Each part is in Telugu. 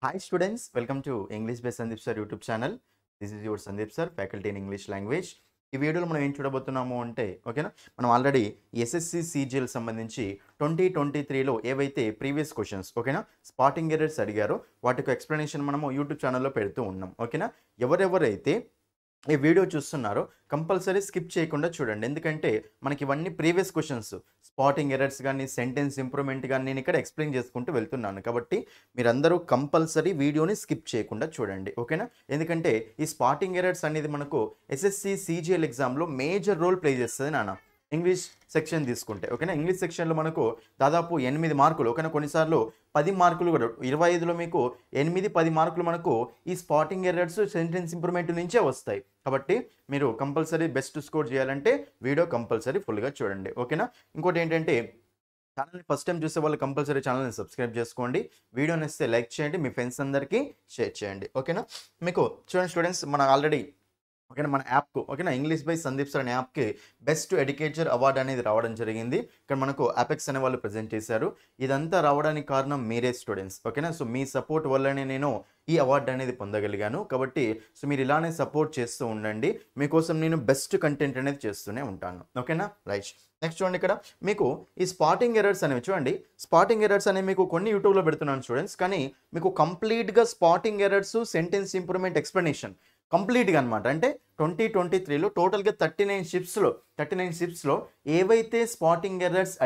Hi students, welcome to English by Sandeep Sir YouTube channel. This is your Sandeep Sir, faculty in English language. ఈ వీడియోలో మనం ఏం చూడబోతున్నాము అంటే ఓకేనా మనం ఆల్రెడీ ఎస్ఎస్సి సిజిఎల్ సంబంధించి 2023లో ఏవైతే ప్రీవియస్ క్వశ్చన్స్ ఓకేనా స్పాటింగ్ ఎర్రర్స్ అడిగారో వాటికి ఎక్స్ప్లెనేషన్ మనము యూట్యూబ్ ఛానల్లో పెడుతూ ఉన్నాం ఓకేనా ఎవరెవరైతే ఈ వీడియో చూస్తున్నారో కంపల్సరీ స్కిప్ చేయకుండా చూడండి ఎందుకంటే మనకి ఇవన్నీ ప్రీవియస్ క్వశ్చన్స్ స్పాటింగ్ ఎర్రర్స్ కానీ సెంటెన్స్ ఇంప్రూవ్మెంట్ కానీ నేను ఇక్కడ ఎక్స్ప్లెయిన్ చేసుకుంటూ వెళ్తున్నాను కాబట్టి మీరందరూ కంపల్సరీ వీడియోని స్కిప్ చేయకుండా చూడండి ఓకేనా ఎందుకంటే ఈ స్పాటింగ్ ఎర్రర్స్ అనేది మనకు ఎస్ఎస్సి సిజిఎల్ ఎగ్జామ్లో మేజర్ రోల్ ప్లే చేస్తుంది నాన్న ఇంగ్లీష్ సెక్షన్ తీసుకుంటే ఓకేనా ఇంగ్లీష్ సెక్షన్లో మనకు దాదాపు 8 మార్కులు ఓకేనా కొన్నిసార్లు 10 మార్కులు కూడా 25లో మీకు 8-10 మార్కులు మనకు ఈ స్పాటింగ్ ఎర్రర్స్ సెంటెన్స్ ఇంప్రూవ్మెంట్ నుంచే వస్తాయి కాబట్టి మీరు కంపల్సరీ బెస్ట్ స్కోర్ చేయాలంటే వీడియో కంపల్సరీ ఫుల్గా చూడండి ఓకేనా ఇంకోటి ఏంటంటే ఛానల్ని ఫస్ట్ టైం చూసే వాళ్ళు కంపల్సరీ ఛానల్ని సబ్స్క్రైబ్ చేసుకోండి వీడియోని ఇస్తే లైక్ చేయండి మీ ఫ్రెండ్స్ అందరికీ షేర్ చేయండి ఓకేనా మీకు చూడండి స్టూడెంట్స్ మన ఆల్రెడీ ఓకేనా మన యాప్కు ఓకేనా ఇంగ్లీష్ బై సందీప్ సార్ అనే యాప్కి బెస్ట్ ఎడ్యుకేటర్ అవార్డు అనేది రావడం జరిగింది ఇక్కడ మనకు అపెక్స్ అనే వాళ్ళు ప్రజెంట్ చేశారు ఇదంతా రావడానికి కారణం మీరే స్టూడెంట్స్ ఓకేనా సో మీ సపోర్ట్ వల్లనే నేను ఈ అవార్డు అనేది పొందగలిగాను కాబట్టి సో మీరు ఇలానే సపోర్ట్ చేస్తూ ఉండండి మీకోసం నేను బెస్ట్ కంటెంట్ అనేది చేస్తూనే ఉంటాను ఓకేనా రైట్ నెక్స్ట్ చూడండి ఇక్కడ మీకు ఈ స్పాటింగ్ ఎర్రర్స్ అనేవి చూడండి స్పాటింగ్ ఎర్రర్స్ అనేవి మీకు కొన్ని యూట్యూబ్లో పెడుతున్నాను స్టూడెంట్స్ కానీ మీకు కంప్లీట్గా spotting errors sentence improvement explanation కంప్లీట్గా అనమాట అంటే 2023లో టోటల్గా 39 షిప్స్లో ఏవైతే స్పాటింగ్ ఎర్రర్స్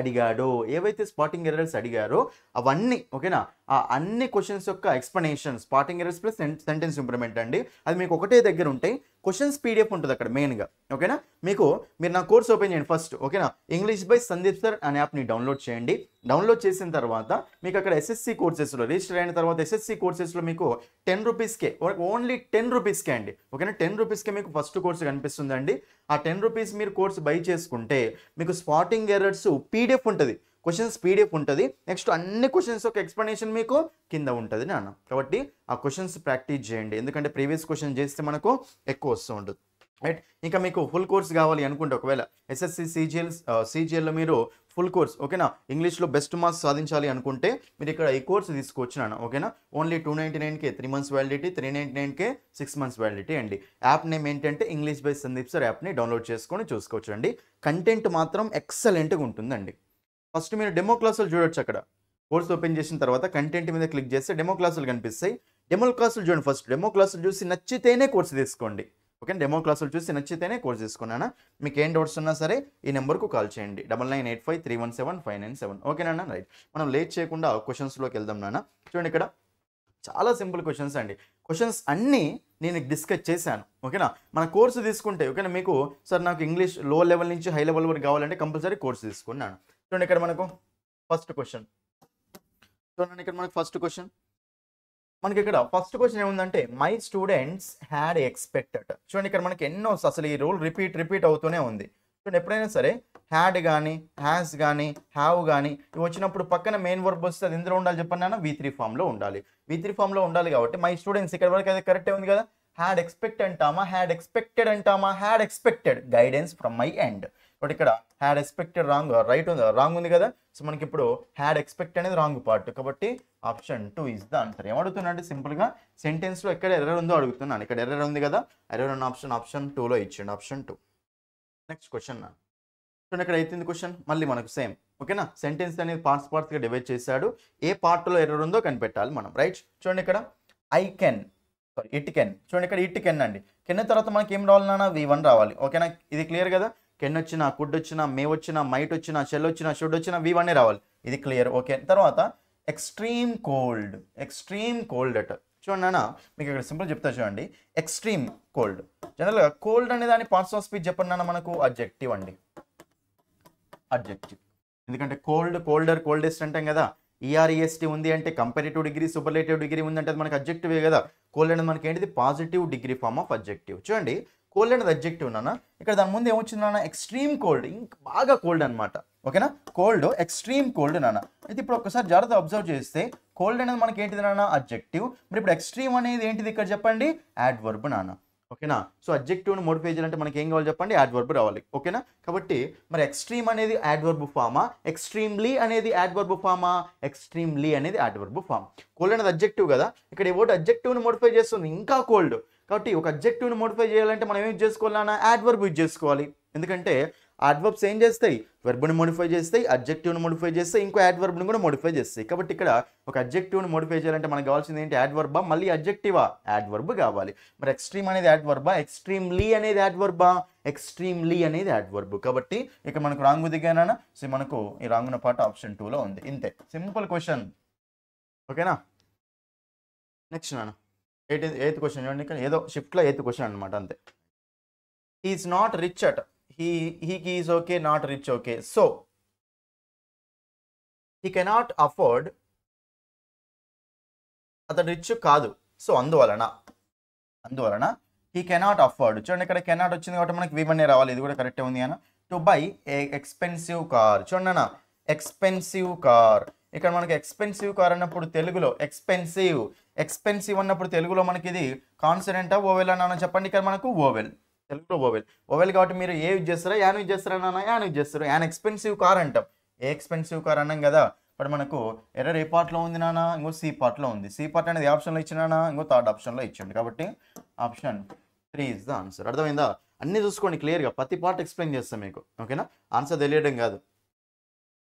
అడిగారో అవన్నీ ఓకేనా ఆ అన్ని క్వశ్చన్స్ యొక్క explanation spotting errors plus sentence improvement అండి అది మీకు ఒకటే దగ్గర ఉంటాయి క్వశ్చన్స్ పీడిఎఫ్ ఉంటుంది అక్కడ మెయిన్గా ఓకేనా మీరు నా కోర్స్ ఓపెన్ చేయండి ఫస్ట్ ఓకేనా ఇంగ్లీష్ బై సందీప్ సార్ అనే యాప్ని డౌన్లోడ్ చేయండి డౌన్లోడ్ చేసిన తర్వాత మీకు అక్కడ ఎస్ఎస్సి కోర్సెస్లో రిజిస్టర్ అయిన తర్వాత ఎస్ఎస్సి కోర్సెస్లో మీకు 10 రూపీస్కే ఓన్లీ 10 రూపీస్కే అండి ఓకేనా 10 రూపీస్కే మీకు ఫస్ట్ కోర్సు కనిపిస్తుందండి ఆ 10 రూపీస్ మీరు కోర్సు బై చేసుకుంటే మీకు స్పాటింగ్ ఎర్రర్స్ పీడిఎఫ్ ఉంటుంది క్వశ్చన్స్ పీడిఎఫ్ ఉంటుంది నెక్స్ట్ అన్ని క్వశ్చన్స్ ఒక ఎక్స్ప్లెనేషన్ మీకు కింద ఉంటుంది నాన్న కాబట్టి ఆ క్వశ్చన్స్ ప్రాక్టీస్ చేయండి ఎందుకంటే ప్రీవియస్ క్వశ్చన్ చేస్తే మనకు ఎక్కువ వస్తూ ఉంటుంది రైట్ ఇంకా మీకు ఫుల్ కోర్స్ కావాలి అనుకుంటే ఒకవేళ ఎస్ఎస్సి సిజిఎల్లో మీరు ఫుల్ కోర్స్ ఓకేనా ఇంగ్లీష్లో బెస్ట్ మార్క్స్ సాధించాలి అనుకుంటే మీరు ఇక్కడ ఈ కోర్స్ తీసుకోవచ్చు నాన్న ఓకేనా ఓన్లీ 299కే 3 months వ్యాలిడిటీ 399కే 6 months వ్యాలిడిటీ అండి యాప్ నేమ్ ఏంటంటే ఇంగ్లీష్ బై సందీప్ సార్ యాప్ని డౌన్లోడ్ చేసుకొని చూసుకోవచ్చు అండి కంటెంట్ మాత్రం ఎక్సలెంట్గా ఉంటుందండి ఫస్ట్ మీరు డెమో క్లాసులు చూడొచ్చు అక్కడ కోర్స్ ఓపెన్ చేసిన తర్వాత కంటెంట్ మీద క్లిక్ చేస్తే డెమో క్లాసులు కనిపిస్తాయి డెమో క్లాసులు చూడండి ఫస్ట్ డెమో క్లాసులు చూసి నచ్చితేనే కోర్సు తీసుకోండి ఓకే డెమో క్లాసులు చూసి నచ్చితేనే కోర్స్ తీసుకున్నానా మీకు ఏం డౌట్స్ ఉన్నా సరే ఈ నెంబర్కు కాల్ చేయండి 9985317597 ఓకేనా రైట్ మనం లేట్ చేయకుండా క్వశ్చన్స్లోకి వెళ్దాం నాన్న చూడండి ఇక్కడ చాలా సింపుల్ క్వశ్చన్స్ అండి క్వశ్చన్స్ అన్నీ నేను డిస్కస్ చేశాను ఓకేనా మన కోర్సు తీసుకుంటే ఓకేనా మీకు సార్ నాకు ఇంగ్లీష్ లో లెవెల్ నుంచి హై లెవెల్ వరకు కావాలంటే కంపల్సరీ కోర్సు తీసుకున్నాను చూడండి ఇక్కడ మనకు ఫస్ట్ క్వశ్చన్ మనకి ఇక్కడ ఫస్ట్ క్వశ్చన్ ఏముందంటే మై స్టూడెంట్స్ హ్యాడ్ ఎక్స్పెక్టెడ్ చూడండి ఇక్కడ మనకి ఎన్నో అసలు ఈ రూల్ రిపీట్ అవుతూనే ఉంది చూడండి ఎప్పుడైనా సరే హ్యాడ్ కానీ హ్యాస్ కానీ హ్యావ్ కానీ ఇవి వచ్చినప్పుడు పక్కన మెయిన్ వర్బ్ వస్తే అది ఎందులో ఉండాలి చెప్పండి V3 ఫామ్లో ఉండాలి V3 ఫామ్లో ఉండాలి కాబట్టి మై స్టూడెంట్స్ ఇక్కడ వరకు అది కరెక్టే ఉంది కదా had expected guidance from my end but ఇక్కడ హ్యాడ్ ఎక్స్పెక్టెడ్ రాంగ్ రైట్ ఉంది రాంగ్ ఉంది కదా సో మనకి ఇప్పుడు హ్యాడ్ ఎక్స్పెక్ట్ అనేది రాంగ్ పార్ట్ కాబట్టి ఆప్షన్ 2 ఇస్ ద ఆన్సర్ ఏమడుగుతున్నా అంటే సింపుల్గా సెంటెన్స్లో ఎక్కడ ఎర్రర్ ఉందో అడుగుతున్నాను ఇక్కడ ఎర్రర్ ఉంది కదా ఎర్రర్ ఉన్న ఆప్షన్ 2లో ఇచ్చిండు ఆప్షన్ 2 నెక్స్ట్ క్వశ్చన్ చూడండి ఇక్కడ అవుతుంది క్వశ్చన్ మళ్ళీ మనకు సేమ్ ఓకేనా సెంటెన్స్ అనేది పార్ట్స్గా డివైడ్ చేశాడు ఏ పార్ట్లో ఎర్రర్ ఉందో కనిపెట్టాలి మనం రైట్ చూడండి ఇక్కడ ఇట్ కెన్ చూడండి ఇక్కడ ఇట్ కెన్ అండి కెన్ తర్వాత మనకి ఏం రావాలన్నా V1 రావాలి ఓకేనా ఇది క్లియర్ కదా కెన్ వచ్చినా కుడ్ వచ్చినా మే వచ్చినా మైట్ వచ్చినా షెల్ వచ్చినా షుడ్ వచ్చినా V1 రావాలి ఇది క్లియర్ ఓకే తర్వాత ఎక్స్ట్రీమ్ కోల్డ్ అట చూడండి అన్న మీకు ఇక్కడ సింపుల్ చెప్తా చూడండి ఎక్స్ట్రీమ్ కోల్డ్ జనరల్గా కోల్డ్ అనే దాని పార్ట్స్ ఆఫ్ స్పీచ్ చెప్పండి అన్న మనకు అడ్జెక్టివ్ అండి అడ్జెక్టివ్ ఎందుకంటే కోల్డెస్ట్ అంటాం కదా EREST ఉంది అంటే కంపారిటివ్ డిగ్రీ సూపర్లేటివ్ డిగ్రీ ఉందంటే అది మనకి అడ్జెక్టివే కదా కోల్డ్ అనేది మనకి ఏంటిది positive degree form of adjective చూడండి కోల్డ్ అనేది అడ్జెక్టివ్ నాన్న ఇక్కడ దాని ముందు ఏమొచ్చింది నాన్న ఎక్స్ట్రీమ్ కోల్డ్ ఇంకా బాగా కోల్డ్ అనమాట ఓకేనా కోల్డ్ ఎక్స్ట్రీమ్ కోల్డ్ నాన్న అయితే ఇప్పుడు ఒకసారి జాగ్రత్త అబ్జర్వ్ చేస్తే కోల్డ్ అనేది మనకి ఏంటిది నాన్న అడ్జెక్టివ్ మరి ఇప్పుడు ఎక్స్ట్రీమ్ అనేది ఏంటిది ఇక్కడ చెప్పండి యాడ్వర్బ్ నాన్న ఓకేనా. సో అడ్జెక్టివ్ని మోడిఫై చేయాలంటే మనకి ఏం కావాలి చెప్పండి, యాడ్వర్బ్ రావాలి. ఓకేనా. కాబట్టి మరి ఎక్స్ట్రీమ్ అనేది యాడ్వర్బ్ ఫామా, ఎక్స్ట్రీమ్లీ అనేది యాడ్వర్బ్ ఫామా, ఎక్స్ట్రీమ్లీ అనేది యాడ్వర్బ్ ఫామ్. కోల్డ్ అనేది అడ్జెక్టివ్ కదా, ఇక్కడ ఈ వర్డ్ అడ్జెక్టివ్ని మోడిఫై చేస్తుంది, ఇంకా కోల్డ్. కాబట్టి ఒక అడ్జెక్టివ్ని మోడిఫై చేయాలంటే మనం ఏం యూజ్ చేసుకోవాలన్నా, యాడ్వర్బ్ యూజ్ చేసుకోవాలి. ఎందుకంటే యాడ్వర్బ్స్ ఏం చేస్తాయి, వెర్బ్ని మోడిఫై చేస్తాయి, అడ్జెక్టివ్ని మోడిఫై చేస్తాయి, ఇంకో యాడ్వర్బ్ని కూడా మోడిఫై చేస్తాయి. కాబట్టి ఇక్కడ ఒక అడ్జెక్టివ్ని మోడిఫై చేయాలంటే మనకు కావాల్సింది ఏంటి, యాడ్వర్బా, మళ్ళీ అడ్జెక్టివా, యాడ్వర్బ్ కావాలి. మరి ఎక్స్ట్రీమ్ అనేది యాడ్వర్బా, ఎక్స్ట్రీమ్లీ అనేది యాడ్వర్బా, ఎక్స్ట్రీమ్లీ అనేది యాడ్వర్బ్. కాబట్టి ఇక్కడ మనకు రాంగ్ దిగానా, సో మనకు ఈ రాంగ్ ఉన్న పార్ట్ ఆప్షన్ 2లో ఉంది. ఇంతే, సింపుల్ క్వశ్చన్. ఓకేనా. నెక్స్ట్ నాన్న ఎయిత్ క్వశ్చన్ చూడండి, ఇక్కడ ఏదో షిఫ్ట్లో ఎయిత్ క్వశ్చన్ అనమాట, అంతే. Is not rich at, he is okay, not rich, okay, so he cannot afford, అతడు రిచ్ కాదు, సో అందువలన he cannot afford. చూడండి ఇక్కడ cannot వచ్చింది కాబట్టి మనకి V1 రావాలి, ఇది కూడా కరెక్టే ఉంది అన్న. To buy A expensive car, చూడండి అన్న ఎక్స్పెన్సివ్ కార్. ఇక్కడ మనకి ఎక్స్పెన్సివ్ కార్ అన్నప్పుడు తెలుగులో ఎక్స్పెన్సివ్ అన్నప్పుడు తెలుగులో మనకి ఇది కాన్సనెంటా ఓవెల్ అన్న చెప్పండి. ఇక్కడ మనకు ఓవెల్, తెలుగులో ఓవెల్ కాబట్టి మీరు ఏ యూజ్ చేస్తారా, యాన్ యూజ్ చేస్తారా నాన్న, యాన్ యూజ్ చేస్తారు. యాన్ ఎక్స్పెన్సివ్ కార్ అంటాం, ఏ ఎక్స్పెన్సివ్ కార్ అన్నాం కదా. ఇప్పుడు మనకు ఎర్రర్ ఏ పార్ట్లో ఉంది నాన్న, ఇంకో సి పార్ట్లో ఉంది. సి పార్ట్ అనేది ఏ ఆప్షన్లో ఇచ్చినా, ఇంకో థర్డ్ ఆప్షన్లో ఇచ్చిండు. కాబట్టి ఆప్షన్ 3 ఇస్ ద ఆన్సర్. అర్థమైందా, అన్నీ చూసుకోండి క్లియర్గా, ప్రతి పార్ట్ ఎక్స్ప్లెయిన్ చేస్తాం మీకు. ఓకేనా, ఆన్సర్ తెలియడం కాదు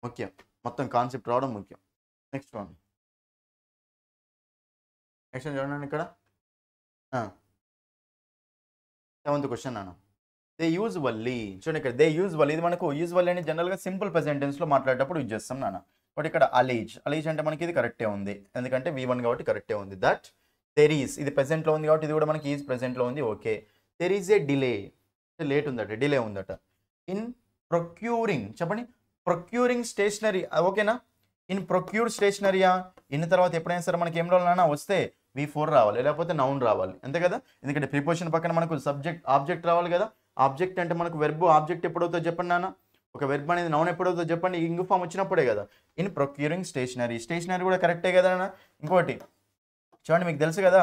ముఖ్యం, మొత్తం కాన్సెప్ట్ రావడం ముఖ్యం. నెక్స్ట్ వన్ చూడండి ఇక్కడ 7th క్వశ్చన్ అన్న. దే యూజువల్లీ, చూడండి ఇక్కడ దే యూజువల్లీ, ఇది మనకు యూజువల్లీ అని జనరల్గా సింపుల్ ప్రెజెంట్ టెన్స్లో మాట్లాడేటప్పుడు యూజ్ చేస్తాం నాన్న. బట్ ఇక్కడ అలీజ్ అంటే మనకి ఇది కరెక్టే ఉంది, ఎందుకంటే V1 కాబట్టి కరెక్టే ఉంది. దట్ దెర్ ఈజ్, ఇది ప్రెజెంట్లో ఉంది కాబట్టి ఇది కూడా మనకి ఈజ్ ప్రెజెంట్లో ఉంది. Okay. There is a delay, late ఉందట, డిలే ఉందట. ఇన్ ప్రొక్యూరింగ్, చెప్పండి, ప్రొక్యూరింగ్ స్టేషనరీ, ఓకేనా. ఇన్ ప్రొక్యూర్ స్టేషనరీయా, ఇన్ తర్వాత ఎప్పుడైనా సరే మనకి ఏం రావాలన్నా వస్తే V4 రావాలి, లేకపోతే నౌన్ రావాలి, అంతే కదా. ఎందుకంటే ప్రిపోజిషన్ పక్కన మనకు సబ్జెక్ట్ ఆబ్జెక్ట్ రావాలి కదా. ఆబ్జెక్ట్ అంటే మనకు వెర్బ్, ఆబ్జెక్ట్ ఎప్పుడవుతుందో చెప్పండి నాన్న. ఒక వెర్బ్ అనేది నౌన్ ఎప్పుడవుతుందో చెప్పండి, ఇంగ్ ఫామ్ వచ్చినప్పుడే కదా. ఇన్ ప్రొక్యూరింగ్ స్టేషనరీ కూడా కరెక్టే కదా అన్న. ఇంకోటి చూడండి, మీకు తెలుసు కదా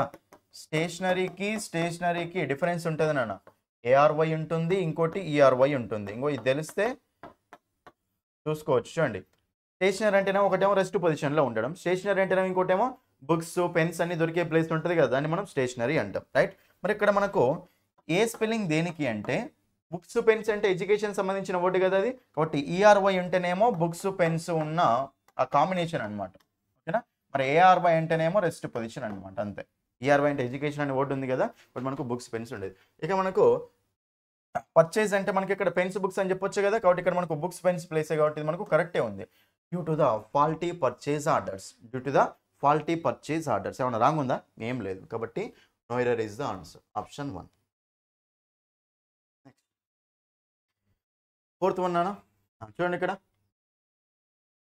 స్టేషనరీకి డిఫరెన్స్ ఉంటుంది నాన్న. ARY ఉంటుంది, ఇంకోటి ERY ఉంటుంది. ఇంకో ఇది తెలిస్తే చూసుకోవచ్చు. చూడండి, స్టేషనరీ అంటేనేమో ఒకటేమో రెస్ట్ పొజిషన్లో ఉండడం, స్టేషనరీ అంటేనేమో ఇంకోటేమో బుక్స్ పెన్స్ అన్ని దొరికే ప్లేస్ ఉంటుంది కదా, దాన్ని మనం స్టేషనరీ అంటాం, రైట్. మరి ఇక్కడ మనకు ఏ స్పెల్లింగ్ దేనికి అంటే, బుక్స్ పెన్స్ అంటే ఎడ్యుకేషన్ సంబంధించిన వర్డ్ కదా అది. కాబట్టి ERY ఉంటేనేమో బుక్స్ పెన్స్ ఉన్న ఆ కాంబినేషన్ అనమాట. ఓకేనా. మరి ARY అంటేనేమో రెస్ట్ పొజిషన్ అనమాట, అంతే. ERY అంటే ఎడ్యుకేషన్ అనే వర్డ్ ఉంది కదా, బట్ మనకు బుక్స్ పెన్స్ ఉండేది. ఇక మనకు పర్చేజ్ అంటే మనకి ఇక్కడ పెన్స్ బుక్స్ అని చెప్పొచ్చు కదా, కాబట్టి ఇక్కడ మనకు బుక్స్ పెన్స్ ప్లేసే కాబట్టి మనకు కరెక్టే ఉంది. Due to the faulty purchase orders, ఏమన్నా రాంగ్ ఉందా, ఏం లేదు. కాబట్టి no error is the answer, option 1. Next 4th one నాన్న, చూడండి ఇక్కడ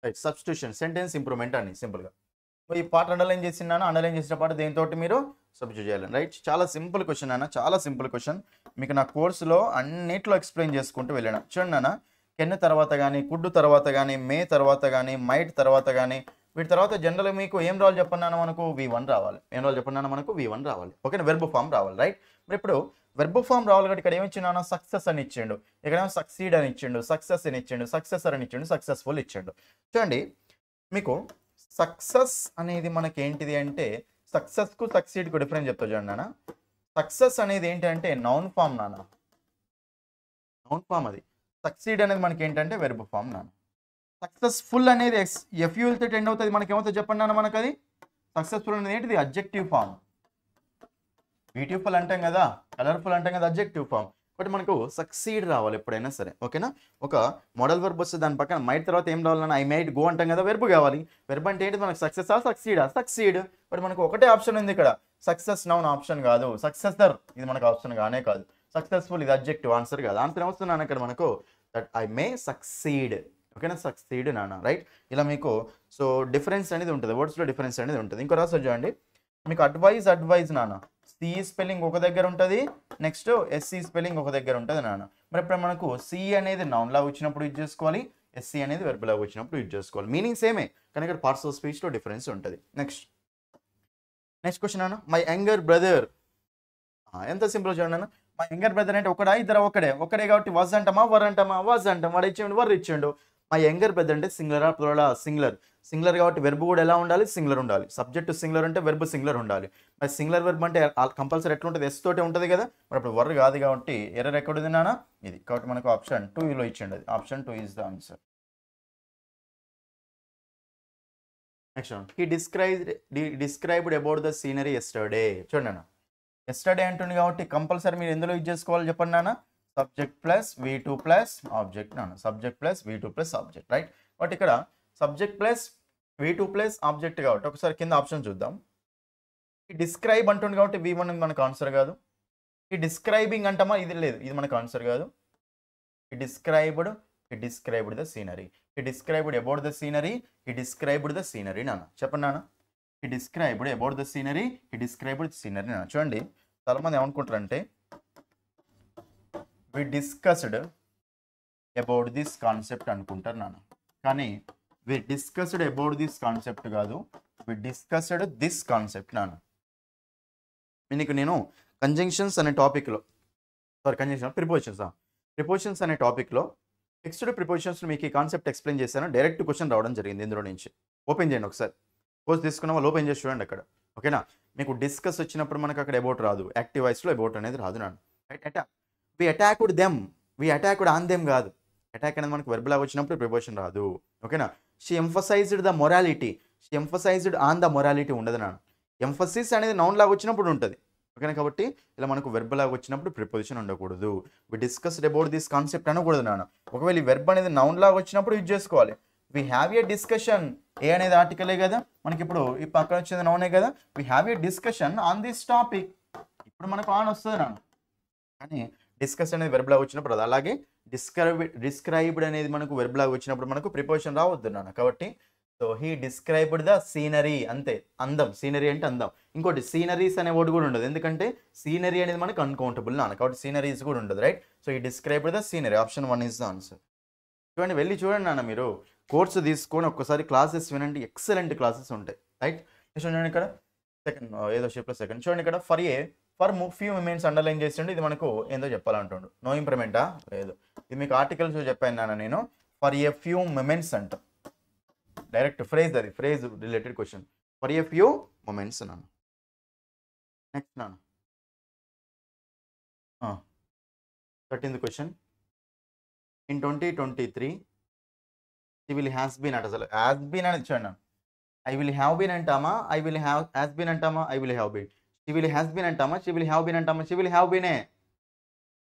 రైట్, సబ్స్టిట్యూషన్, సెంటెన్స్ ఇంప్రూవ్మెంట్ అని సింపుల్గా. ఈ పార్ట్ అండర్లైన్ చేసినాను, అండర్లైన్ చేసిన పార్ట్ దేనితో మీరు సబ్స్టిట్యూట్ చేయాలి, రైట్. చాలా సింపుల్ క్వశ్చన్ అన్న, చాలా సింపుల్ క్వశ్చన్. మీకు నా కోర్సులో అన్నిట్లో ఎక్స్ప్లెయిన్ చేసుకుంటూ వెళ్ళాను. చూడండి నాన్న, కెన్ తర్వాత కానీ, కుడ్ తర్వాత కానీ, మే తర్వాత కానీ, మైట్ తర్వాత కానీ, వీటి తర్వాత జనరల్గా మీకు ఏం రావాలి చెప్పన్నాను, మనకు V1 రావాలి. ఏం రావాలి చెప్పన్నాను, మనకు V1 రావాలి. ఓకేనా, వెర్బ్ ఫామ్ రావాలి, రైట్. మరి ఇప్పుడు వెర్బ్ ఫామ్ రావాలి కాబట్టి ఇక్కడ ఏమిచ్చినా సక్సెస్ అని ఇచ్చిండు, ఇక్కడేమో సక్సీడ్ అని ఇచ్చిండు, సక్సెస్ అని ఇచ్చిండు, సక్సెసర్ అని ఇచ్చిండు, సక్సెస్ఫుల్ ఇచ్చిండు. చూడండి, మీకు సక్సెస్ అనేది మనకి ఏంటిది అంటే, సక్సెస్కు సక్సీడ్కు డిఫరెన్స్ చెప్తా చూడండి నాన్న. సక్సెస్ అనేది ఏంటంటే నౌన్ ఫామ్ నాన్న, నౌన్ ఫామ్ అది. సక్సీడ్ అనేది మనకి ఏంటంటే వెర్బ్ ఫామ్ నాన్న. సక్సెస్ఫుల్ అనేది FUL తో ఎండ్ అవుతుంది, మనకి ఏమవుతుంది చెప్పండి నాన్న. మనకు అది సక్సెస్ఫుల్ అనేది ఏంటిది, అడ్జెక్టివ్ ఫామ్. బ్యూటిఫుల్ అంటాం కదా, కలర్ఫుల్ అంటాం కదా, అడ్జెక్టివ్ ఫామ్. బట్ మనకు సక్సీడ్ రావాలి ఎప్పుడైనా సరే, ఓకేనా. ఒక మోడల్ వెర్బ్ వస్తే దాని పక్కన మైట్ తర్వాత ఏం రావాలన్నా, ఐ మైట్ గో అంటాం కదా, వెర్బ్ కావాలి. వెర్బ్ అంటే ఏంటి మనకు, సక్సెస్ సక్సీడ్. బట్ మనకు ఒకటే ఆప్షన్ ఉంది ఇక్కడ, సక్సెస్ నౌన్ ఆప్షన్ కాదు, సక్సెసర్ ఇది మనకు ఆప్షన్ కానే కాదు. సక్సెస్ఫుల్ ఇది అడ్జెక్టివ్, ఆన్సర్ కాదు. ఆన్సర్ ఏమొస్తున్నాను ఇక్కడ మనకు, దట్ ఐ మే సక్సీడ్. ఓకేనా, సక్సీడ్ నాన్న, రైట్. ఇలా మీకు సో డిఫరెన్స్ అనేది ఉంటుంది, వర్డ్స్లో డిఫరెన్స్ అనేది ఉంటుంది. ఇంకో రాసి చూడండి, మీకు అడ్వైజ్ నాన్న, సి స్పెల్లింగ్ ఒక దగ్గర ఉంటుంది, నెక్స్ట్ SC స్పెల్లింగ్ ఒక దగ్గర ఉంటుంది నాన్న. మరి ఇప్పుడు మనకు సి అనేది నౌన్ లాగా వచ్చినప్పుడు యూజ్ చేసుకోవాలి, SC అనేది వెర్బ్ లాగా వచ్చినప్పుడు యూజ్ చేసుకోవాలి. మీనింగ్ సేమే కానీ ఇక్కడ పార్ట్స్ ఆఫ్ స్పీచ్లో డిఫరెన్స్ ఉంటుంది. నెక్స్ట్ క్వశ్చన్ అన్న, మై యంగర్ బ్రదర్, ఎంత సింపుల్ చూడండి అన్న. మా యంగర్ బ్రదర్ అంటే ఒకడా ఇద్దరు ఒకడే కాబట్టి వాజ్ అంటామా వర్ అంటామా వాజ్ అంటాం, వాడు ఇచ్చిండు వర్ ఇచ్చిండు. మా యంగర్ బ్రదర్ అంటే సింగులరా ప్లూరలా సింగులర్ కాబట్టి వెర్బ్ కూడా ఎలా ఉండాలి, సింగులర్ ఉండాలి. సబ్జెక్ట్ సింగులర్ అంటే వెర్బ్ సింగులర్ ఉండాలి. మరి సింగులర్ వెర్బ్ అంటే కంపల్సరీ ఎట్లా ఉంటుంది, ఎస్ తోటే ఉంటుంది కదా. మరి అప్పుడు వర్ కాదు కాబట్టి ఎర్రర్ ఎక్కడ ఉంది నాన్న, ఇది కాబట్టి మనకు ఆప్షన్ 2లో ఇచ్చిండు, అది option 2 is the answer. Next he described about the scenery yesterday. చూడండి అన్న, ఎస్టర్డే అంటుంది కాబట్టి కంపల్సరీ మీరు ఎందులో యూజ్ చేసుకోవాలి చెప్పండి నాన్న, subject plus V2 plus object నాన్న, subject plus V2 plus object, right. But ఇక్కడ subject plus V2 plus object కాబట్టి ఒకసారి కింద ఆప్షన్ చూద్దాం. ఈ డిస్క్రైబ్ అంటుంది కాబట్టి V1 మనకు ఆన్సర్ కాదు. ఈ డిస్క్రైబింగ్ అంటామా, ఇది లేదు, ఇది మనకు ఆన్సర్ కాదు. He described the scenery, he described about the scenery, he described the scenery నాన్న, చెప్పండి నాన్న. He described about the scenery, he described scenery నాన్న. చూడండి చాలామంది ఏమనుకుంటారంటే we discussed about this concept అనుకుంటారు నాన్న, కానీ we discussed about this concept కాదు, వి డిస్కస్డ్ దిస్ కాన్సెప్ట్ నాన్న. నేను కంజంక్షన్స్ అనే టాపిక్లో ప్రిపోజిషన్స్ అనే టాపిక్లో ఫిక్స్డ్ ప్రిపోజిషన్స్ మీకు ఈ కాన్సెప్ట్ ఎక్స్ప్లెయిన్ చేశాను. డైరెక్ట్ క్వశ్చన్ రావడం జరిగింది ఇందులో నుంచి. ఓపెన్ చేయండి ఒకసారి, కోర్స్ తీసుకున్న వాళ్ళు ఓపెన్ చేసి చూడండి అక్కడ, ఓకేనా. మీకు డిస్కస్ వచ్చినప్పుడు మనకు అక్కడ అబౌట్ రాదు, యాక్టివ్ వాయిస్లో అబౌట్ అనేది రాదు నాన్న, right. Attack, we attacked on them కాదు, అటాక్ అనేది మనకు వెర్బ్ లాగా వచ్చినప్పుడు ప్రిపోజిషన్ రాదు, ఓకేనా. She emphasized the morality, she emphasized on the morality ఉండదు నాన్న. ఎంఫసిస్ అనేది నౌన్ లాగా వచ్చినప్పుడు ఉంటుంది, ఓకేనా. కాబట్టి ఇలా మనకు వెర్బ్ లాగా వచ్చినప్పుడు ప్రిపోజిషన్ ఉండకూడదు. We discussed about this concept అనకూడదు నాన్న. ఒకవేళ ఈ వెర్బ్ అనేది నౌన్ లాగా వచ్చినప్పుడు యూజ్ చేసుకోవాలి. వి హ్యావ్ ఏ డిస్కషన్, ఏ అనేది ఆర్టికలే కదా మనకి, ఇప్పుడు ఈ పక్కన వచ్చేది నౌనే కదా. We have a discussion on this topic, ఇప్పుడు మనకు ఆన్ వస్తుంది నాన్న. కానీ డిస్కస్ అనేది వెర్బ్ లాగా వచ్చినప్పుడు అది, అలాగే డిస్క్రైబ్డ్ అనేది మనకు వెర్బ్ లాగా వచ్చినప్పుడు మనకు ప్రిపోజిషన్ రావద్దు నాన్న. కాబట్టి so he described the scenery, అంతే, అందం, సీనరీ అంటే అందం. ఇంకోటి సీనరీస్ అనే వర్డ్ కూడా ఉండదు, ఎందుకంటే సీనరీ అనేది మనకు అన్కౌంటబుల్ నాన్న, కాబట్టి సీనరీస్ కూడా ఉండదు, రైట్. సో ఈ described the scenery, option 1 is the answer. చూడండి వెళ్ళి చూడండి నాన్న, మీరు కోర్సు తీసుకొని ఒక్కసారి క్లాసెస్ వినండి, ఎక్సలెంట్ క్లాసెస్ ఉంటాయి, రైట్. చూడండి ఇక్కడ సెకండ్ ఏదో షేప్లో సెకండ్ చూడండి ఇక్కడ ఫర్ ఫ్యూ మూమెంట్స్ అండర్లైన్ చేస్తుండే, ఇది మనకు ఏందో చెప్పాలంటుండు. నో ఇంప్రూవ్మెంటా లేదు, ఇది మీకు ఆర్టికల్స్ చెప్పాను నాన్న నేను. ఫర్ ఏ ఫ్యూ మూమెంట్స్ అంట, డైరెక్ట్ ఫ్రేజ్, అది phrase related question. For a few moments నాన్న. నెక్స్ట్ నాన్న 13th question. In 2023 civil has been అట, అసలు హ్యాస్ బీన్ అని ఇచ్చాడు. ఐ విల్ హ్యావ్ బీన్ అంటామా, I will have has been అంటామా, I will have been. She will has been అంటామా, షీ విల్ హ్యావ్ బీన్ అంటామా, షీ విల్ హ్యావ్ బీనే.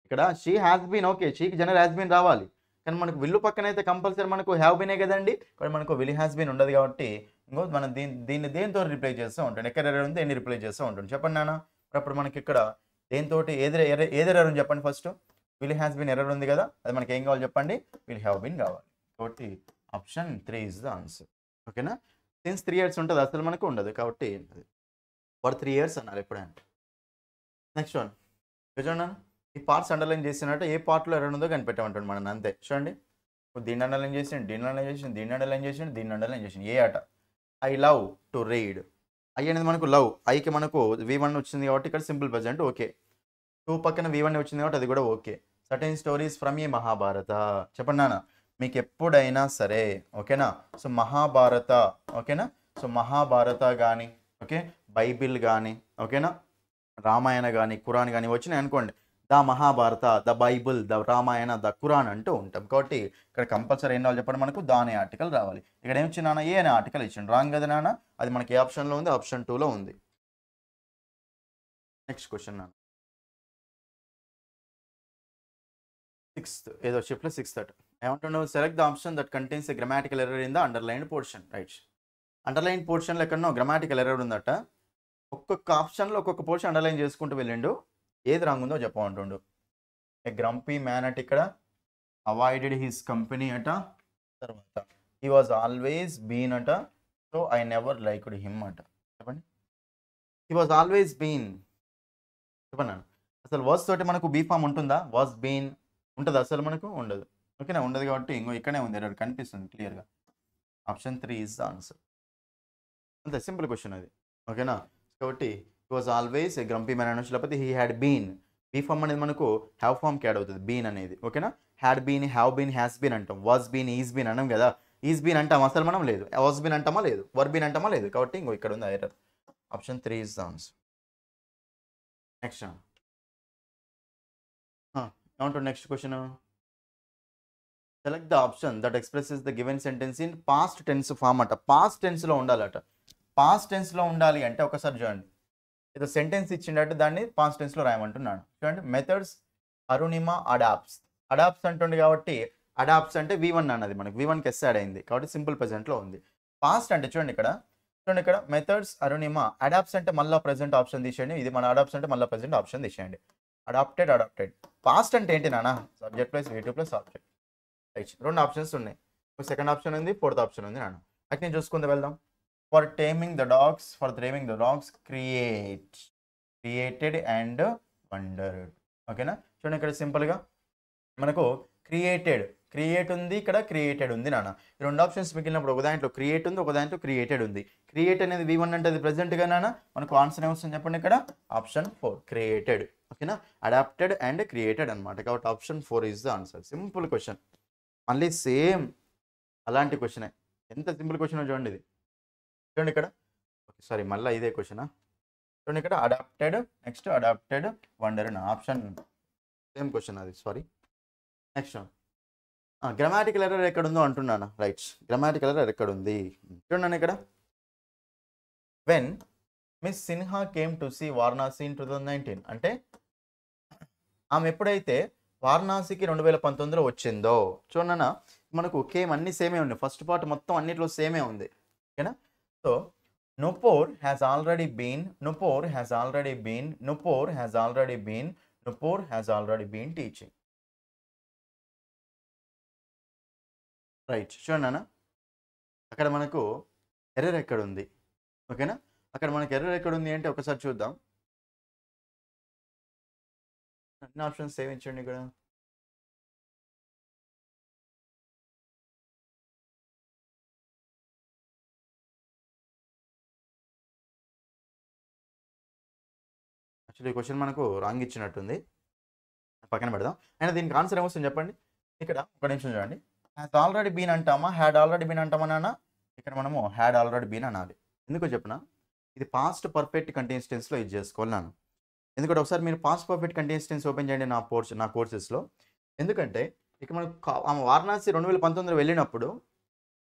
ఇక్కడ she has been, okay, షీకి general has been రావాలి, కానీ మనకు విల్లు పక్కన అయితే కంపల్సరీ మనకు హ్యావ్ బీనే కదండి. కానీ మనకు విల్ హ్యాస్ బీన్ ఉండదు కాబట్టి ఇంకో మనం దీన్ని దేనితో రిప్లై చేస్తూ ఉంటాం, ఎక్కడ ఎర్రర్ ఉంది ఎన్ని రిప్లై చేస్తూ ఉంటాం చెప్పండి నాన్న. అప్పుడు మనకి ఇక్కడ దేనితో ఏది ఎర్రర్ ఉంది చెప్పండి. First will has been error ఉంది కదా, అది మనకి ఏం కావాలి చెప్పండి, విల్ హ్యావ్ బీన్ కావాలి. కాబట్టి ఆప్షన్ 3 ఈజ్ ద ఆన్సర్, ఓకేనా. సిన్స్ 3 years ఉంటుంది, అసలు మనకు ఉండదు కాబట్టి ఫర్ 3 years అన్నారు ఎప్పుడంటే. నెక్స్ట్ వన్ చూడండి, ఈ పార్ట్స్ అండర్లైన్ చేసినట్టు ఏ పార్ట్లో ఎర్రర్ ఉందో కనిపెట్టామంటాడు మనం, అంతే. చూడండి దీన్ని అండర్లైన్ చేసిండు, దీన్ని అండర్లైన్ చేసిండు, దీన్ని అండర్లైన్ చేసిండు, దీన్ని అండర్లైన్ చేసిండు. ఏ ఆట I love to read, I అనేది మనకు లవ్, ఐకి మనకు V1 వచ్చింది కాబట్టి ఇక్కడ సింపుల్ ప్రెజెంట్ ఓకే. 2 పక్కన V1 వచ్చింది కాబట్టి అది కూడా ఓకే. సర్టెన్ స్టోరీస్ ఫ్రమ్ ఏ మహాభారత, చెప్పండి నాన్న. మీకు ఎప్పుడైనా సరే ఓకేనా, సో మహాభారత ఓకేనా, సో మహాభారత కానీ ఓకే, బైబిల్ కానీ ఓకేనా, రామాయణ కానీ ఖురాన్ కానీ వచ్చినాయి అనుకోండి, the Mahabharata, the Bible, the Ramayana, the Quran అంటూ ఉంటాం. కాబట్టి ఇక్కడ కంపల్సరీ ఏం రావాలి చెప్పండి, మనకు దా అనే ఆర్టికల్ రావాలి. ఇక్కడ ఏమి ఇచ్చింది నాన్న, ఏ అనే ఆర్టికల్ ఇచ్చిండు, రాంగ్ కదా నాన్న, అది మనకి ఏ ఆప్షన్లో ఉంది, ఆప్షన్ 2లో ఉంది. నెక్స్ట్ క్వశ్చన్ నాన్న 6th ఏదో షిఫ్ట్లో 6th అట ఏమంటున్నావు, select the option that contains a grammatical error in the underlined portion, right. Underline పోర్షన్లో ఎక్కడనో గ్రామాటికల్ ఎర్రర్ ఉందట, ఒక్కొక్క ఆప్షన్లో ఒక్కొక్క పోర్షన్ అండర్లైన్ చేసుకుంటూ వెళ్ళిండు, ఏది రాంగ్ ఉందో చెప్పమంటుండు. ఏ గ్రంపీ మ్యాన్ అట్ ఇక్కడ అవాయిడెడ్ హిస్ కంపెనీ అట, తర్వాత హీ వాజ్ ఆల్వేస్ బీన్ అట, so I never liked him అట. చెప్పండి, హీ వాజ్ ఆల్వేస్ బీన్, చెప్పండి అసలు వాజ్ తోటి మనకు బీ ఫామ్ ఉంటుందా, వాజ్ బీన్ ఉంటుంది అసలు మనకు ఉండదు, ఓకేనా, ఉండదు కాబట్టి ఇంకో ఇక్కడే ఉంది ఎర్రర్ కనిపిస్తుంది క్లియర్గా. ఆప్షన్ 3 ఈజ్ ద ఆన్సర్, అంతే సింపుల్ క్వశ్చన్ అది, ఓకేనా. కాబట్టి was always a grumpy man అనొచ్చు, లేకపోతే he had been. Be form అనేది మనకు హ్యావ్ ఫామ్కి యాడ్ అవుతుంది బీన్ అనేది. ఓకేనా, had been, have been, has been అంటాం. వాజ్ బీన్, ఈజ్ బీన్ అన్నాం కదా. ఈజ్ బీన్ అంటాం అసలు మనం లేదు. వాజ్ బీన్ అంటామా లేదు, వర్ బీన్ అంటామా లేదు. కాబట్టి ఇంకో ఇక్కడ ఉంది error. Option 3 is the answer. Next ఏమంటారు next question. Select the option that expresses the given sentence in past tense form అట. పాస్ట్ టెన్స్లో ఉండాలట. పాస్ట్ టెన్స్లో ఉండాలి అంటే ఒకసారి చూడండి, ఏదో సెంటెన్స్ ఇచ్చిండట్టు దాన్ని పాస్ట్ టెన్స్లో రాయమంటున్నాడు. చూడండి, మెథడ్స్ అరుణిమ అడాప్ట్స్. అడాప్ట్స్ అంటుండే కాబట్టి అడాప్ట్స్ అంటే V1 అన్నది మనకి V1కి ఎస్ యాడ్ అయింది కాబట్టి సింపుల్ ప్రెజెంట్లో ఉంది. పాస్ట్ అంటే చూడండి ఇక్కడ మెథడ్స్ అరుణిమ. అడాప్ట్స్ అంటే మళ్ళీ ప్రెజెంట్ ఆప్షన్ తీసేయండి. ఇది మన అడాప్ట్స్ అంటే మళ్ళీ ప్రెజెంట్ ఆప్షన్ తీసేయండి. అడాప్టెడ్. పాస్ట్ అంటే ఏంటి నాన్న, subject plus V2 plus object. Right, 2 options ఉన్నాయి. సెకండ్ ఆప్షన్ ఉంది, ఫోర్త్ ఆప్షన్ ఉంది నాన్న. అయితే నేను చూసుకుంటూ వెళ్దాం. For taming the dogs created and wondered. ఓకేనా, చూడండి ఇక్కడ సింపుల్గా మనకు క్రియేట్ ఉంది, ఇక్కడ క్రియేటెడ్ ఉంది నాన్న. ఈ 2 ఆప్షన్స్ మిగిలినప్పుడు ఒక దాంట్లో క్రియేట్ ఉంది, ఒక దాంట్లో క్రియేటెడ్ ఉంది. క్రియేట్ అనేది V1 అంటే అది ప్రెజెంట్గా నాన్న. మనకు ఆన్సర్ ఏమొస్తుంది చెప్పండి, ఇక్కడ ఆప్షన్ 4 క్రియేటెడ్. ఓకేనా, అడాప్టెడ్ అండ్ క్రియేటెడ్ అనమాట. కాబట్టి option 4 is the answer. Simple question, మళ్ళీ సేమ్ అలాంటి క్వశ్చనే. ఎంత సింపుల్ క్వశ్చన్ చూడండి ఇది. చూడండి ఇక్కడ, సారీ మళ్ళీ ఇదే క్వశ్చనా. చూడండి ఇక్కడ నెక్స్ట్ అడాప్టెడ్ వండర్ అని ఆప్షన్ సేమ్ క్వశ్చన్ అది. సారీ, నెక్స్ట్ గ్రామాటికల్ ఎర్రర్ ఎక్కడ ఉందో అంటున్నాను. రైట్, గ్రామాటికల్ ఎర్రర్ ఎక్కడ ఉంది చూడండి ఇక్కడ. When miss Sinha came to see Varanasi in 2019 అంటే ఆమె ఎప్పుడైతే వారణాసికి 2019లో వచ్చిందో చూడన్నా, మనకు కేమ్ అన్ని సేమే ఉన్నాయి. ఫస్ట్ పార్ట్ మొత్తం అన్నిట్లో సేమే ఉంది. ఓకేనా, so Nupur has already been teaching. Right, చూడన్నా అక్కడ మనకు ఎర్రర్ ఎక్కడ ఉంది. ఓకేనా, అక్కడ మనకు ఎర్రర్ ఎక్కడ ఉంది అంటే ఒకసారి చూద్దాం. అన్ని ఆప్షన్స్ సేవ్ ఇచ్చండి ఇక్కడ. యాక్చువల్లీ ఈ క్వశ్చన్ మనకు రాంగ్ ఇచ్చినట్టుంది, పక్కన పెడదాం. అయినా దీనికి ఆన్సర్ ఏమొస్తుంది చెప్పండి. ఇక్కడ ఒక నిమిషం చూడండి. హ్యాస్ ఆల్రెడీ బీన్ అంటామా, హ్యాడ్ ఆల్రెడీ బీన్ అంటామా నాన్న. ఇక్కడ మనము హ్యాడ్ ఆల్రెడీ బీన్ అనాలి. ఎందుకో చెప్పిన, ఇది పాస్ట్ పర్ఫెక్ట్ కంటిన్యూస్ టెన్స్లో ఇది చేసుకోవాలి నాన్న. ఎందుకంటే ఒకసారి మీరు past perfect continuous tense open చేయండి నా కోర్సెస్లో. ఎందుకంటే ఇక్కడ మనకు ఆమె వారణాసి 2019లో వెళ్ళినప్పుడు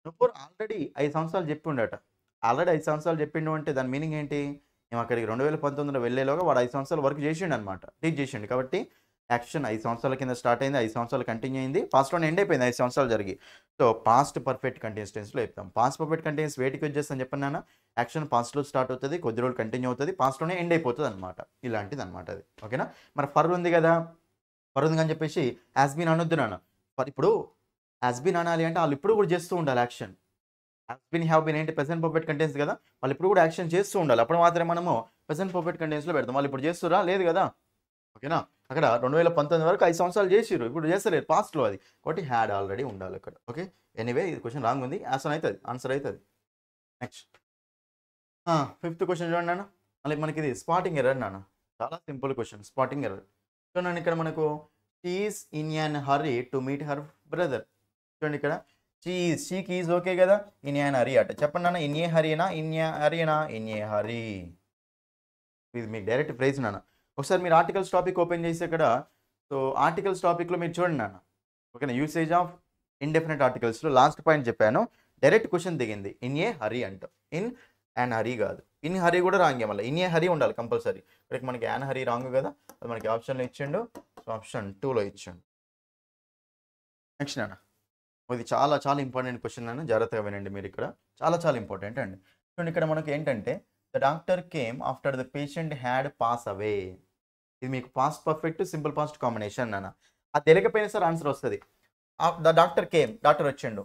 నువ్వు ఆల్రెడీ 5 సంవత్సరాలు చెప్పి ఉండట. ఆల్రెడీ 5 సంవత్సరాలు చెప్పిండు అంటే దాని మీనింగ్ ఏంటి, మేము అక్కడికి 2019లో వెళ్ళేలోగా వాడు 5 సంవత్సరాలు వర్క్ చేసిండు అనమాట, టీచ్ చేసిండు. కాబట్టి యాక్షన్ 5 సంవత్సరాల కింద స్టార్ట్ అయింది, 5 సంవత్సరాలు కంటిన్యూ అయింది, పాస్ట్లోనే ఎండ్ అయిపోయింది 5 సంవత్సరాలు జరిగి. సో పాస్ట్ పర్ఫెక్ట్ కంటిన్యూస్ టెన్స్లో చెప్తాం. పాస్ట్ పర్ఫెక్ట్ కంటిన్యూస్ వేటికి వచ్చేస్తాను చెప్పన్నాను, యాక్షన్ పాస్ట్లో స్టార్ట్ అవుతుంది, కొద్ది రోజులు కంటిన్యూ అవుతుంది, పాస్ట్లోనే ఎండ్ అయిపోతుంది అనమాట. ఇలాంటిది అనమాట అది. ఓకేనా, మరి ఫర్ ఉంది కదా, ఫర్ ఉంది అని చెప్పేసి హ్యాస్ బీన్ అనొద్దు నాన్న. ఫర్ ఇప్పుడు హ్యాస్ బీన్ అనాలి అంటే వాళ్ళు ఇప్పుడు కూడా చేస్తూ ఉండాలి action. Has been, have been ఏంటి ప్రెసెంట్ పర్ఫెక్ట్ కంటెన్స్ కదా, వాళ్ళు ఇప్పుడు కూడా యాక్షన్ చేస్తూ ఉండాలి. అప్పుడు మాత్రమే మనము ప్రెసెంట్ పర్ఫెక్ట్ కంటెన్స్లో పెడతాం. వాళ్ళు ఇప్పుడు చేస్తురా లేదు కదా. ఓకేనా, అక్కడ 2019 వరకు 5 సంవత్సరాలు చేసిరు, ఇప్పుడు చేస్తలేరు పాస్ట్లో అది. కాబట్టి హ్యాడ్ ఆల్రెడీ ఉండాలి అక్కడ. ఓకే, ఎనీవే ఇది క్వశ్చన్ రాంగ్ ఉంది, ఆన్సర్ అవుతుంది. నెక్స్ట్ 5th క్వశ్చన్ చూడండి నాన్న. మళ్ళీ మనకి ఇది స్పాటింగ్ ఎర్రర్ నాన్న. చాలా సింపుల్ క్వశ్చన్, స్పాటింగ్ ఎర్రర్. చూడండి ఇక్కడ మనకు she is in an hurry to meet her brother. చూడండి ఇక్కడ షీకి ఈజ్ ఓకే కదా, ఇన్ యాన్ హరీ అట. చెప్పండి నాన్న, ఇన్ ఏ హరీనా, ఇన్ ఏ హరీ. ఇది మీకు డైరెక్ట్ ప్రైజ్ నాన్న. ఒకసారి మీరు ఆర్టికల్స్ టాపిక్ ఓపెన్ చేసి ఇక్కడ, సో ఆర్టికల్స్ టాపిక్లో మీరు చూడండి నాన్న. ఓకేనా, యూసేజ్ ఆఫ్ ఇండెఫినెట్ ఆర్టికల్స్లో లాస్ట్ పాయింట్ చెప్పాను, డైరెక్ట్ క్వశ్చన్ దిగింది ఇన్ ఏ హరీ అంట. ఇన్ యాన్ హరీ కాదు, ఇన్ హరీ కూడా రాంగే. మళ్ళీ ఇన్ ఏ హరీ ఉండాలి కంపల్సరీ. ఇక్కడ మనకి యాన్ హరీ రాంగ్ కదా, అది మనకి ఆప్షన్లో ఇచ్చిండు, సో ఆప్షన్ 2లో ఇచ్చిండు. నెక్స్ట్ నాన్న, ఇది చాలా చాలా ఇంపార్టెంట్ క్వశ్చన్ అన్న, జాగ్రత్తగా వినండి మీరు. ఇక్కడ చాలా ఇంపార్టెంట్ అండి. చూడండి ఇక్కడ మనకి ఏంటంటే the doctor came after the patient had pass అవే. ఇది మీకు past perfect simple past combination నాన్న. అది తెలియకపోయినా సార్ ఆన్సర్ వస్తుంది. ద డాక్టర్ కేమ్, డాక్టర్ వచ్చిండు,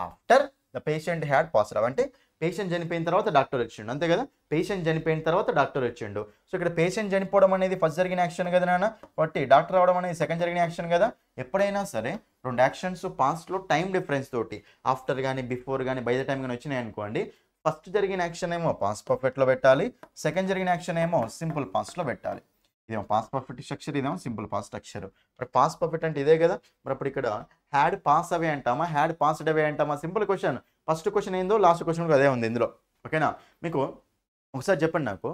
after the patient had pass అవే అంటే పేషెంట్ చనిపోయిన తర్వాత డాక్టర్ వచ్చిండు, అంతే కదా. పేషెంట్ చనిపోయిన తర్వాత డాక్టర్ వచ్చిండు. సో ఇక్కడ పేషెంట్ చనిపోవడం అనేది ఫస్ట్ జరిగిన యాక్షన్ కదా నాన్న, కాబట్టి డాక్టర్ రావడం అనేది సెకండ్ జరిగిన యాక్షన్ కదా. ఎప్పుడైనా సరే 2 యాక్షన్స్ పాస్ట్లో టైం డిఫరెన్స్ తోటి ఆఫ్టర్ కానీ బిఫోర్ కానీ బై ద టైం కానీ వచ్చినాయి అనుకోండి, ఫస్ట్ జరిగిన యాక్షన్ ఏమో పాస్ట్ పర్ఫెక్ట్లో పెట్టాలి, సెకండ్ జరిగిన యాక్షన్ ఏమో సింపుల్ పాస్ట్లో పెట్టాలి. ఇదేమో పాస్ట్ పర్ఫెక్ట్ స్ట్రక్చర్, ఇదేమో సింపుల్ పాస్ట్ స్ట్రక్చర్. మరి పాస్ట్ పర్ఫెక్ట్ అంటే ఇదే కదా. మరి అప్పుడు ఇక్కడ హ్యాడ్ పాస్ అవే అంటామా, హ్యాడ్ పాస్డ్ అవే అంటామా? Simple question. ఫస్ట్ క్వశ్చన్ ఏందో లాస్ట్ క్వశ్చన్ అదే ఉంది ఇందులో. ఓకేనా? మీకు ఒకసారి చెప్పండి నాకు,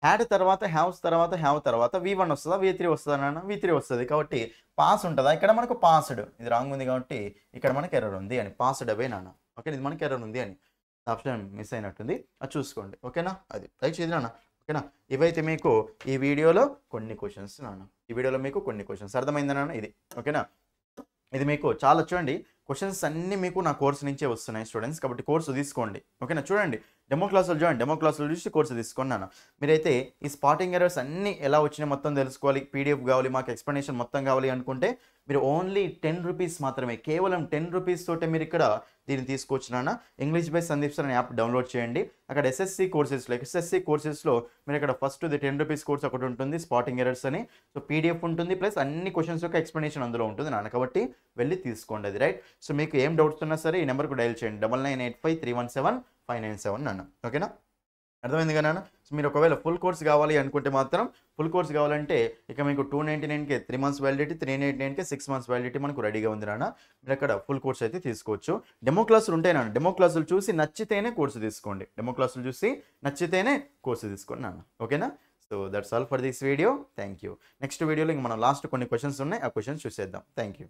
హ్యాడ్ తర్వాత హ్యావ్స్ తర్వాత హ్యావ్ తర్వాత V1 వస్తుందా V3 వస్తుందా నాన్న? V3 వస్తుంది. కాబట్టి పాస్ ఉంటుందా? ఇక్కడ మనకు పాస్డ్, ఇది రాంగ్ ఉంది కాబట్టి ఇక్కడ మనకి ఎర్రర్ ఉంది అని, పాస్డ్ అవే నాన్న. ఓకే, ఇది మనకి ఎర్రర్ ఉంది అని ఆప్షన్ మిస్ అయినట్టుంది, అది చూసుకోండి. ఓకేనా? అది దయచేసి నాన్న. ఓకేనా? ఇవైతే మీకు ఈ వీడియోలో కొన్ని క్వశ్చన్స్ నాన్న, ఈ వీడియోలో మీకు కొన్ని క్వశ్చన్స్ అర్థమైందా నాన్న? ఇది ఓకేనా? ఇది మీకు చాలా చూడండి, క్వశ్చన్స్ అన్నీ మీకు నా కోర్సు నుంచే వస్తున్నాయి స్టూడెంట్స్, కాబట్టి కోర్సు తీసుకోండి. ఓకేనా? చూడండి, డెమో క్లాసులు చూడండి, డెమో క్లాసులు చూసి కోర్సు తీసుకున్నాను. మీరైతే ఈ స్పాటింగ్ ఎర్రర్స్ అన్నీ ఎలా వచ్చినాయి మొత్తం తెలుసుకోవాలి, పీడిఎఫ్ కావాలి, మాకు ఎక్స్ప్లెనేషన్ మొత్తం కావాలి అనుకుంటే మీరు ఓన్లీ 10 రూపీస్ మాత్రమే, కేవలం 10 రూపీస్ తోటే మీరు ఇక్కడ దీన్ని తీసుకొచ్చినా ఇంగ్లీష్ బేస్ సందీప్ సార్ అనే యాప్ డౌన్లోడ్ చేయండి. అక్కడ ఎస్ఎస్సి కోర్సెస్లో మీరు ఇక్కడ ఫస్ట్ 10 రూపీస్ కోర్స్ ఒకటి ఉంటుంది, స్పాటింగ్ ఎర్రర్స్ అని. సో పీడిఎఫ్ ఉంటుంది, ప్లస్ అన్ని క్వశ్చన్స్ యొక్క ఎక్స్ప్లెనేషన్ అందులో ఉంటుంది నాన్న. కాబట్టి వెళ్ళి తీసుకోండి అది, రైట్? సో మీకు ఏం డౌట్స్ ఉన్నా సరే ఈ నెంబర్కు డైల్ చేయండి, 9985317597 నాన్న. ఓకేనా? అర్థమైంది కదా నాన్న? సో మీరు ఒకవేళ ఫుల్ కోర్స్ కావాలి అనుకుంటే మాత్రం, ఫుల్ కోర్స్ కావాలంటే ఇక మీకు 299కే 3 months వ్యాలిడిటీ, 389కే 6 months వ్యాలిడిటీ మనకు రెడీగా ఉంది నాన్న. మీరు అక్కడ ఫుల్ కోర్స్ అయితే తీసుకోవచ్చు. డెమో క్లాసులు ఉంటాయి నాన్న, డెమో క్లాసులు చూసి నచ్చితేనే కోర్సు తీసుకోండి, డెమో క్లాసులు చూసి నచ్చితేనే కోర్సు తీసుకోండి నాన్న. ఓకేనా? So that's all for this video. Thank you. Next వీడియోలో ఇంక మనం లాస్ట్ కొన్ని క్వశ్చన్స్ ఉన్నాయి, ఆ క్వశ్చన్స్ చూసేద్దాం. Thank you.